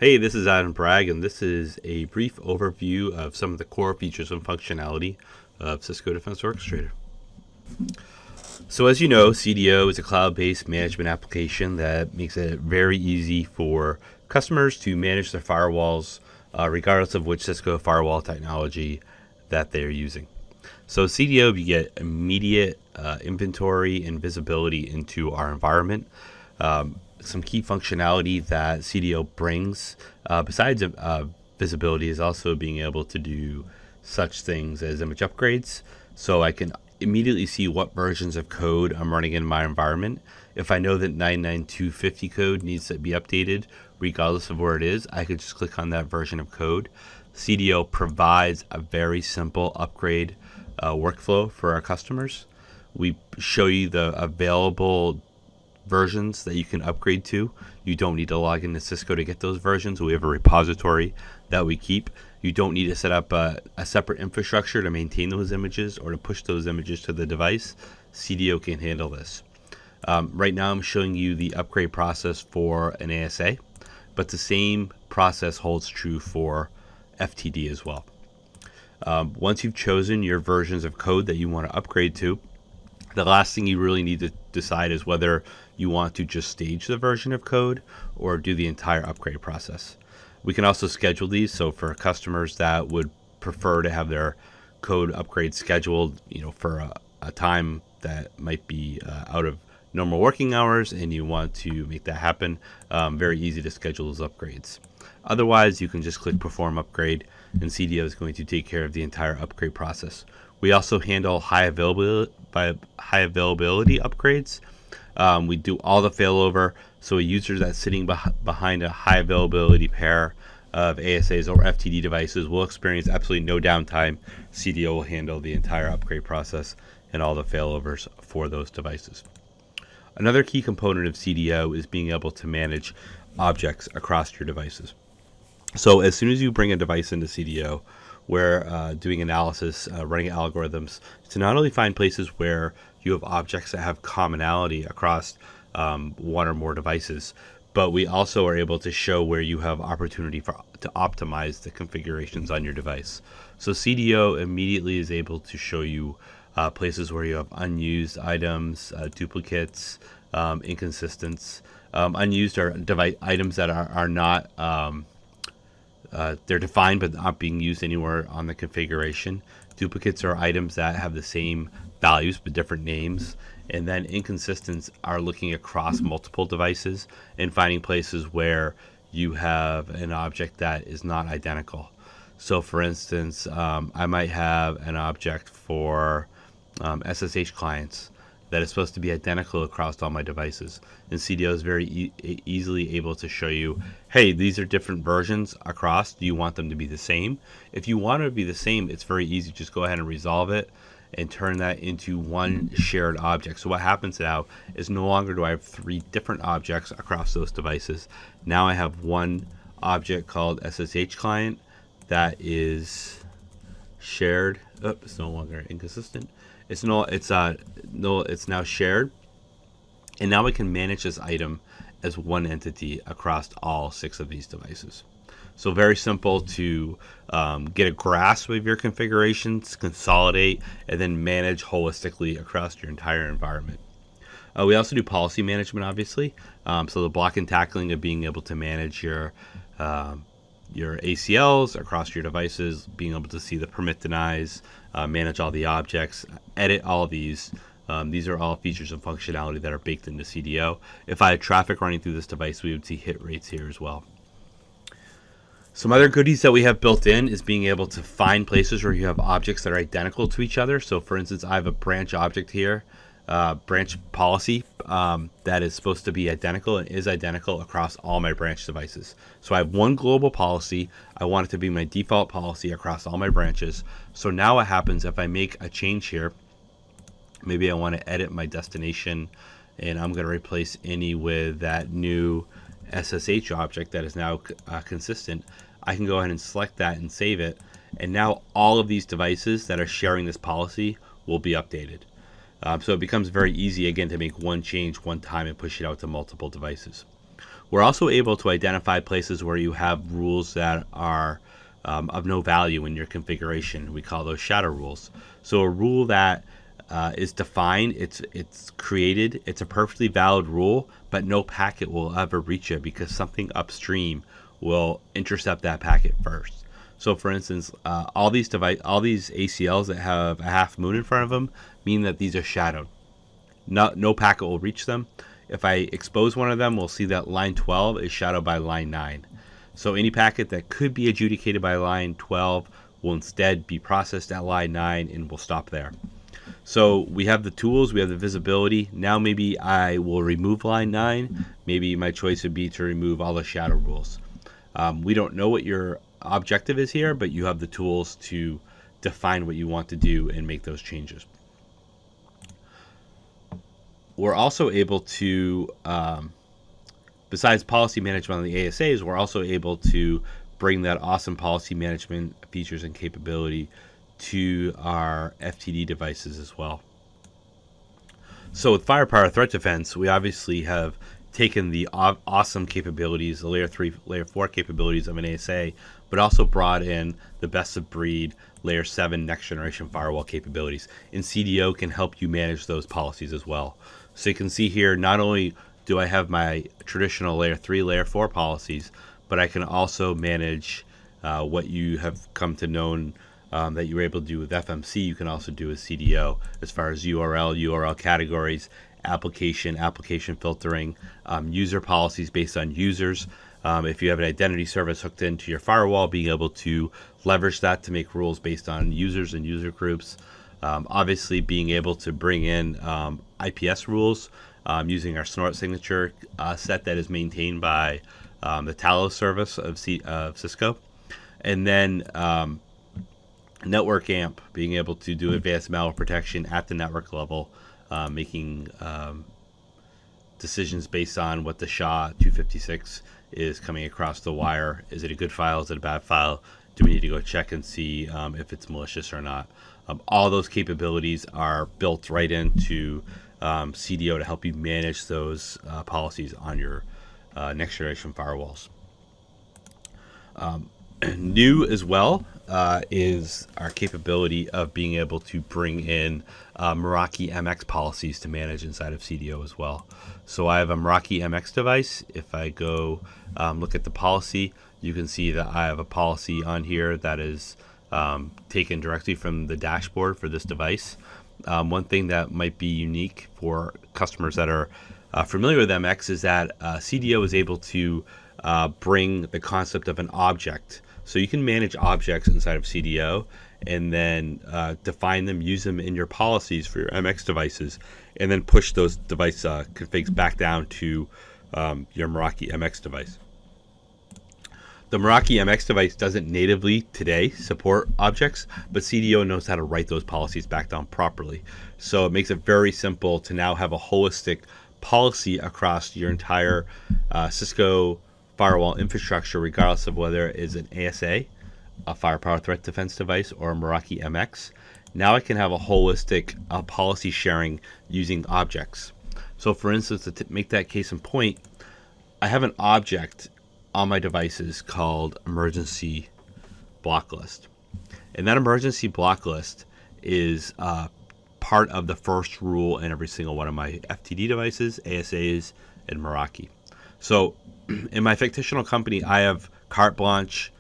Hey, this is Adam Bragg, and this is a brief overview of some of the core features and functionality of Cisco Defense Orchestrator. So as you know, CDO is a cloud-based management application that makes it very easy for customers to manage their firewalls regardless of which Cisco firewall technology that they're using. So CDO, you get immediate inventory and visibility into our environment. Some key functionality that CDO brings, besides visibility, is also being able to do such things as image upgrades. So I can immediately see what versions of code I'm running in my environment. If I know that 99250 code needs to be updated, regardless of where it is, I could just click on that version of code. CDO provides a very simple upgrade workflow for our customers. We show you the available versions that you can upgrade to. You don't need to log into Cisco to get those versions. We have a repository that we keep. You don't need to set up a separate infrastructure to maintain those images or to push those images to the device. CDO can handle this. Right now I'm showing you the upgrade process for an ASA, but the same process holds true for FTD as well. Once you've chosen your versions of code that you want to upgrade to, the last thing you really need to decide is whether you want to just stage the version of code or do the entire upgrade process. We can also schedule these, so for customers that would prefer to have their code upgrade scheduled, for a time that might be out of normal working hours and you want to make that happen, very easy to schedule those upgrades. Otherwise, you can just click Perform Upgrade and CDO is going to take care of the entire upgrade process. We also handle high availability upgrades. We do all the failover, so a user that's sitting behind a high availability pair of ASAs or FTD devices will experience absolutely no downtime. CDO will handle the entire upgrade process and all the failovers for those devices. Another key component of CDO is being able to manage objects across your devices. So as soon as you bring a device into CDO, we're doing analysis, running algorithms to not only find places where you have objects that have commonality across one or more devices, but we also are able to show where you have opportunity to optimize the configurations on your device. So CDO immediately is able to show you places where you have unused items, duplicates, inconsistents. Unused are items that are not they're defined but not being used anywhere on the configuration. Duplicates are items that have the same values but different names. And then inconsistents are looking across multiple devices and finding places where you have an object that is not identical. So for instance, I might have an object for SSH clients that is supposed to be identical across all my devices. And CDO is very easily able to show you, hey, these are different versions across. Do you want them to be the same? If you want it to be the same, it's very easy. Just go ahead and resolve it and turn that into one shared object. So what happens now is no longer do I have three different objects across those devices. Now I have one object called SSH client that is shared. It's no longer inconsistent. It's now shared, and now we can manage this item as one entity across all 6 of these devices. So very simple to get a grasp of your configurations, consolidate, and then manage holistically across your entire environment. We also do policy management, obviously. So the block and tackling of being able to manage your ACLs across your devices, being able to see the permit denies, manage all the objects, edit all of these. These are all features and functionality that are baked into CDO. If I had traffic running through this device, we would see hit rates here as well. Some other goodies that we have built in is being able to find places where you have objects that are identical to each other. So for instance, I have a branch object here, branch policy that is supposed to be identical and is identical across all my branch devices. So I have one global policy. I want it to be my default policy across all my branches. So now what happens if I make a change here? Maybe I want to edit my destination and I'm going to replace any with that new SSH object that is now consistent. I can go ahead and select that and save it. And now all of these devices that are sharing this policy will be updated. So it becomes very easy again to make one change one time and push it out to multiple devices. We're also able to identify places where you have rules that are of no value in your configuration. We call those shadow rules. So a rule that is defined, it's created, it's a perfectly valid rule, but no packet will ever reach it because something upstream will intercept that packet first. So for instance, all these ACLs that have a half moon in front of them mean that these are shadowed. No packet will reach them. If I expose one of them, we'll see that line 12 is shadowed by line 9. So any packet that could be adjudicated by line 12 will instead be processed at line 9 and will stop there. So we have the tools, we have the visibility. Now maybe I will remove line 9. Maybe my choice would be to remove all the shadow rules. We don't know what your objective is here, but you have the tools to define what you want to do and make those changes. We're also able to, besides policy management on the ASAs, we're also able to bring that awesome policy management features and capability to our FTD devices as well. So with Firepower Threat Defense, we obviously have taken the awesome capabilities, the layer 3, layer 4 capabilities of an ASA, but also brought in the best of breed layer 7 next generation firewall capabilities. And CDO can help you manage those policies as well. So you can see here, not only do I have my traditional layer 3, layer 4 policies, but I can also manage what you have come to know that you were able to do with FMC, you can also do with CDO as far as URL categories, application filtering, user policies based on users. If you have an identity service hooked into your firewall, being able to leverage that to make rules based on users and user groups. Obviously, being able to bring in IPS rules using our Snort signature set that is maintained by the Talos service of Cisco. And then network AMP, being able to do advanced malware protection at the network level, making decisions based on what the SHA-256 is coming across the wire. Is it a good file? Is it a bad file? Do we need to go check and see if it's malicious or not? All those capabilities are built right into CDO to help you manage those policies on your next generation firewalls. New as well is our capability of being able to bring in Meraki MX policies to manage inside of CDO as well. So I have a Meraki MX device. If I go look at the policy, you can see that I have a policy on here that is taken directly from the dashboard for this device. One thing that might be unique for customers that are familiar with MX is that CDO is able to bring the concept of an object. So you can manage objects inside of CDO and then define them, use them in your policies for your MX devices, and then push those device configs back down to your Meraki MX device. The Meraki MX device doesn't natively today support objects, but CDO knows how to write those policies back down properly. So it makes it very simple to now have a holistic policy across your entire Cisco firewall infrastructure, regardless of whether it is an ASA, a Firepower Threat Defense device, or a Meraki MX. Now I can have a holistic policy sharing using objects. So for instance, to make that case in point, I have an object on my devices called emergency block list. And that emergency block list is part of the first rule in every single one of my FTD devices, ASAs, and Meraki. So in my fictional company, I have carte blanche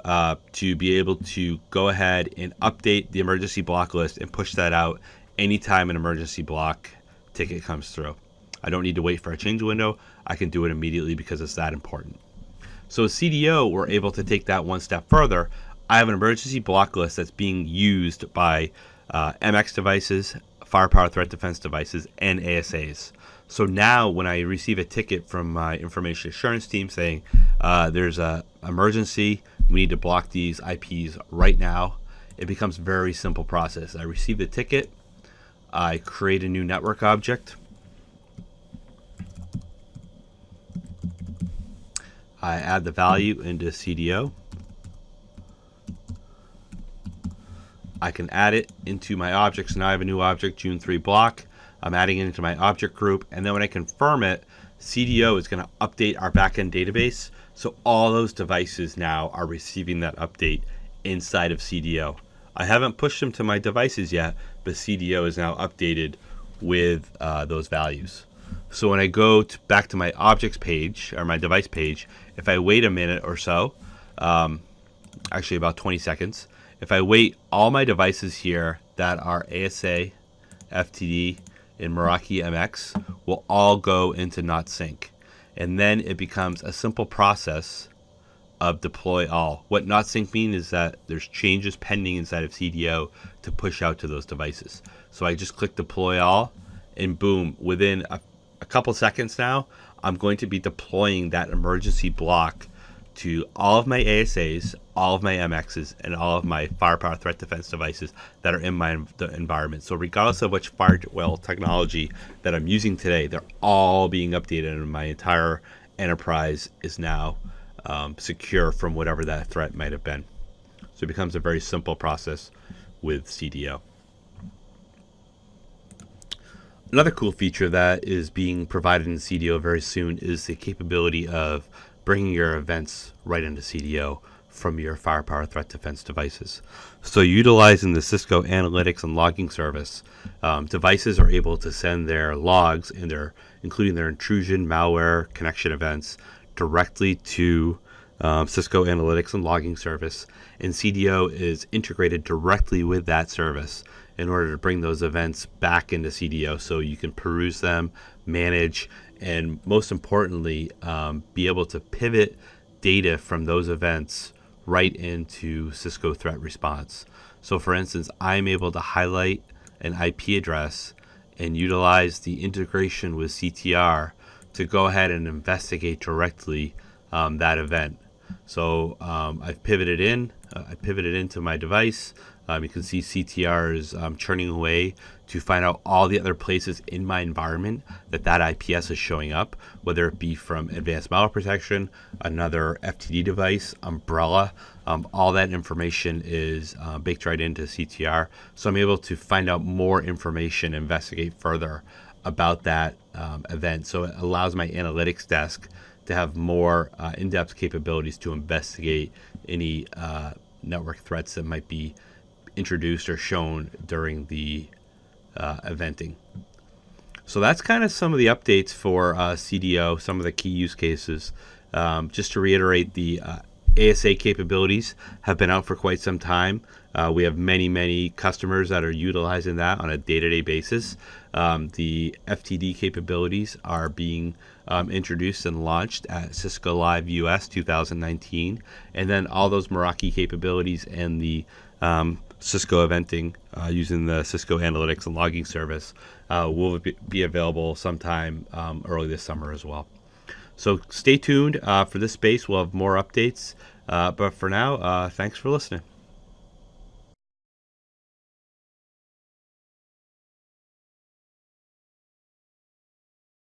to be able to go ahead and update the emergency block list and push that out anytime an emergency block ticket comes through. I don't need to wait for a change window. I can do it immediately because it's that important. So with CDO, we're able to take that one step further. I have an emergency block list that's being used by MX devices, Firepower Threat Defense devices, and ASAs. So now when I receive a ticket from my information assurance team saying there's an emergency, we need to block these IPs right now, it becomes a very simple process. I receive the ticket, I create a new network object, I add the value into CDO. I can add it into my objects. Now I have a new object, June 3 block. I'm adding it into my object group, and then when I confirm it, CDO is going to update our backend database. So all those devices now are receiving that update inside of CDO. I haven't pushed them to my devices yet, but CDO is now updated with those values. So when I go back to my objects page or my device page, if I wait a minute or so, actually about 20 seconds, if I wait, all my devices here that are ASA, FTD, and Meraki MX will all go into not sync. And then it becomes a simple process of deploy all. What not sync means is that there's changes pending inside of CDO to push out to those devices. So I just click deploy all, and boom, within a couple seconds now, I'm going to be deploying that emergency block to all of my ASAs, all of my MXs, and all of my firepower threat defense devices that are in my environment. So regardless of which firewall technology that I'm using today, they're all being updated, and my entire enterprise is now secure from whatever that threat might have been. So it becomes a very simple process with CDO. Another cool feature that is being provided in CDO very soon is the capability of bringing your events right into CDO from your firepower threat defense devices. So utilizing the Cisco Analytics and Logging Service, devices are able to send their logs and including their intrusion, malware, connection events directly to Cisco Analytics and Logging Service, and CDO is integrated directly with that service in order to bring those events back into CDO so you can peruse them, manage, and most importantly, be able to pivot data from those events right into Cisco Threat Response. So for instance, I'm able to highlight an IP address and utilize the integration with CTR to go ahead and investigate directly that event. So I've pivoted into my device. You can see CTR is churning away to find out all the other places in my environment that IPS is showing up, whether it be from advanced malware protection, another FTD device, umbrella. All that information is baked right into CTR. So I'm able to find out more information, investigate further about that event. So it allows my analytics desk to have more in-depth capabilities to investigate any network threats that might be introduced or shown during the eventing. So that's kind of some of the updates for CDO, some of the key use cases. Just to reiterate, the ASA capabilities have been out for quite some time. We have many customers that are utilizing that on a day-to-day basis. The FTD capabilities are being introduced and launched at Cisco Live US 2019, and then all those Meraki capabilities and the Cisco eventing using the Cisco Analytics and Logging Service will be available sometime early this summer as well. So stay tuned for this space. We'll have more updates. But for now, thanks for listening.